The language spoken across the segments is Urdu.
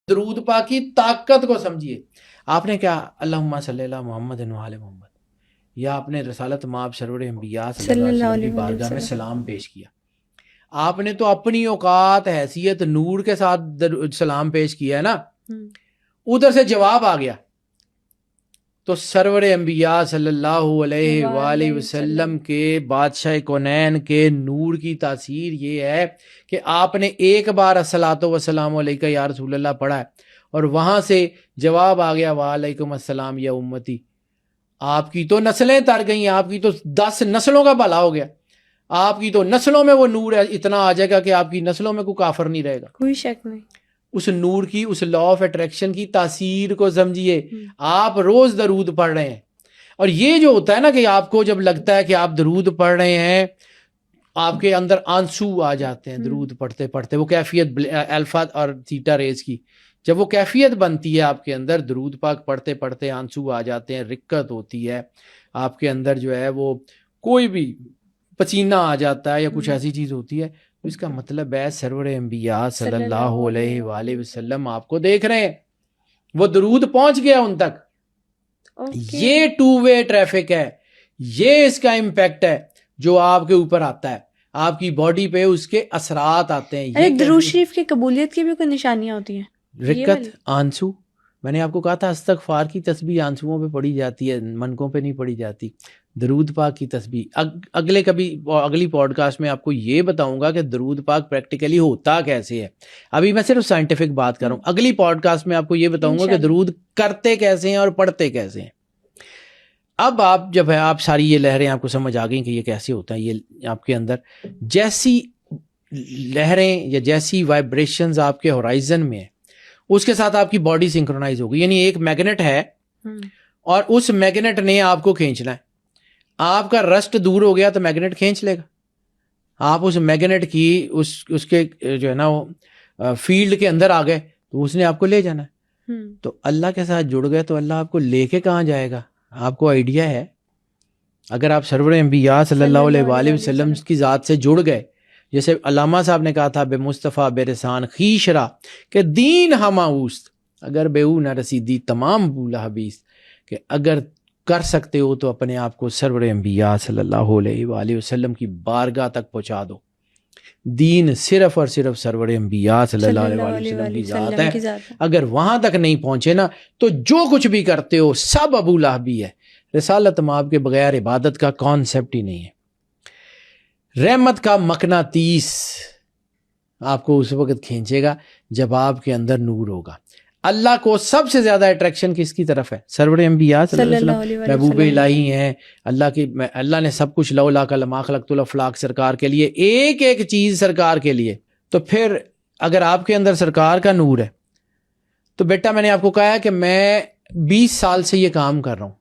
درود پاک کی طاقت کو سمجھیے. آپ نے کیا اللہم صلی اللہ محمد و علی محمد، یا آپ نے رسالت مآب سرور انبیاء صلی اللہ علیہ وسلم کی بارگاہ میں سلام پیش کیا. آپ نے تو اپنی اوقات حیثیت نور کے ساتھ سلام پیش کیا ہے نا، ادھر سے جواب آ گیا. تو سرور انبیاء صلی اللہ علیہ وآلہ وسلم کے بادشاہ کونین کے نور کی تاثیر یہ ہے کہ آپ نے ایک بار الصلاۃ والسلام علیکہ یا رسول اللہ پڑھا ہے اور وہاں سے جواب آ گیا وعلیکم السلام یا امتی. آپ کی تو نسلیں تر گئیں، آپ کی تو 10 نسلوں کا بھلا ہو گیا. آپ کی تو نسلوں میں وہ نور اتنا آ جائے گا کہ آپ کی نسلوں میں کوئی کافر نہیں رہے گا. کوئی شک نہیں. اس نور کی، اس لا آف اٹریکشن کی تاثیر کو سمجھیے. آپ روز درود پڑھ رہے ہیں، اور یہ جو ہوتا ہے نا کہ آپ کو جب لگتا ہے کہ آپ درود پڑھ رہے ہیں، آپ کے اندر آنسو آ جاتے ہیں درود پڑھتے پڑھتے. وہ کیفیت الفا اور تھیٹا ریز کی جب وہ کیفیت بنتی ہے آپ کے اندر، درود پاک پڑھتے پڑھتے آنسو آ جاتے ہیں، رکت ہوتی ہے آپ کے اندر، جو ہے وہ کوئی بھی پسینہ آ جاتا ہے یا کچھ ایسی چیز ہوتی ہے، اس کا مطلب ہے سرور انبیاء صلی اللہ علیہ وآلہ وسلم آپ کو دیکھ رہے ہیں. وہ درود پہنچ گیا ان تک. یہ 2 وے ٹریفک ہے، یہ اس کا امپیکٹ ہے جو آپ کے اوپر آتا ہے، آپ کی باڈی پہ اس کے اثرات آتے ہیں. یہ درود شریف کی قبولیت کی بھی کوئی نشانیاں ہوتی ہیں؟ رکت، آنسو. میں نے آپ کو کہا تھا استغفار کی تسبیح آنسوؤں پہ پڑھی جاتی ہے، منکوں پہ نہیں پڑھی جاتی. درود پاک کی تسبیح اگلی پوڈ کاسٹ میں آپ کو یہ بتاؤں گا کہ درود پاک پریکٹیکلی ہوتا کیسے ہے. ابھی میں صرف سائنٹیفک بات کر رہا ہوں. اگلی پوڈ کاسٹ میں آپ کو یہ بتاؤں گا کہ درود کرتے کیسے ہیں اور پڑھتے کیسے ہیں. اب آپ جب ہے آپ ساری یہ لہریں آپ کو سمجھ آ گئیں کہ یہ کیسے ہوتا ہے، یہ آپ کے اندر جیسی لہریں یا جیسی وائبریشنز آپ کے ہورائزن میں ہیں، اس کے ساتھ آپ کی باڈی سنکرونائز ہوگی. یعنی ایک میگنیٹ ہے اور اس میگنیٹ نے آپ کو کھینچنا ہے. آپ کا رسٹ دور ہو گیا تو میگنیٹ کھینچ لے گا. آپ اس میگنیٹ کی اس کے جو ہے نا وہ فیلڈ کے اندر آ گئے تو اس نے آپ کو لے جانا ہے. تو اللہ کے ساتھ جڑ گئے تو اللہ آپ کو لے کے کہاں جائے گا؟ آپ کو آئیڈیا ہے؟ اگر آپ سرور انبیاء صلی اللہ علیہ وآلہ وسلم کی ذات سے جڑ گئے، جیسے علامہ صاحب نے کہا تھا بے مصطفیٰ بے رسان خیشرا کہ دین ہماؤست، اگر بے او نہ رسیدی تمام بولا حبیث، کہ اگر کر سکتے ہو تو اپنے آپ کو سرور انبیاء صلی اللہ علیہ وآلہ وسلم کی بارگاہ تک پہنچا دو. دین صرف اور صرف سرور انبیاء صلی اللہ علیہ وآلہ وسلم کی ذات ہے. اگر وہاں تک نہیں پہنچے نا تو جو کچھ بھی کرتے ہو سب ابو لہبی ہے. رسالت مآب کے بغیر عبادت کا کانسیپٹ ہی نہیں ہے. رحمت کا مقناطیس آپ کو اس وقت کھینچے گا جب آپ کے اندر نور ہوگا. اللہ کو سب سے زیادہ اٹریکشن کس کی طرف ہے؟ سرور انبیاء صلی اللہ علیہ وسلم، محبوب الہی ہیں. اللہ نے سب کچھ لولا ما خلقت الافلاق سرکار کے لیے، ایک ایک چیز سرکار کے لیے. تو پھر اگر آپ کے اندر سرکار کا نور ہے تو بیٹا میں نے آپ کو کہا ہے کہ میں 20 سال سے یہ کام کر رہا ہوں.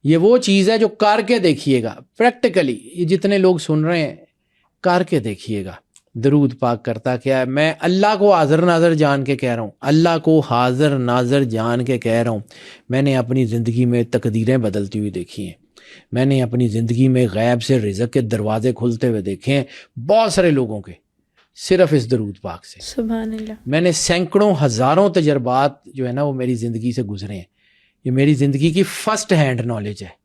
یہ وہ چیز ہے جو کر کے دیکھیے گا پریکٹیکلی. یہ جتنے لوگ سن رہے ہیں کر کے دیکھیے گا. درود پاک کرتا کیا ہے؟ میں اللہ کو حاضر ناظر جان کے کہہ رہا ہوں، اللہ کو حاضر ناظر جان کے کہہ رہا ہوں. میں نے اپنی زندگی میں تقدیریں بدلتی ہوئی دیکھی ہیں. میں نے اپنی زندگی میں غیب سے رزق کے دروازے کھلتے ہوئے دیکھے ہیں بہت سارے لوگوں کے، صرف اس درود پاک سے. سبحان اللہ. میں نے سینکڑوں ہزاروں تجربات جو ہے نا وہ میری زندگی سے گزرے ہیں. یہ میری زندگی کی فرسٹ ہینڈ نالج ہے.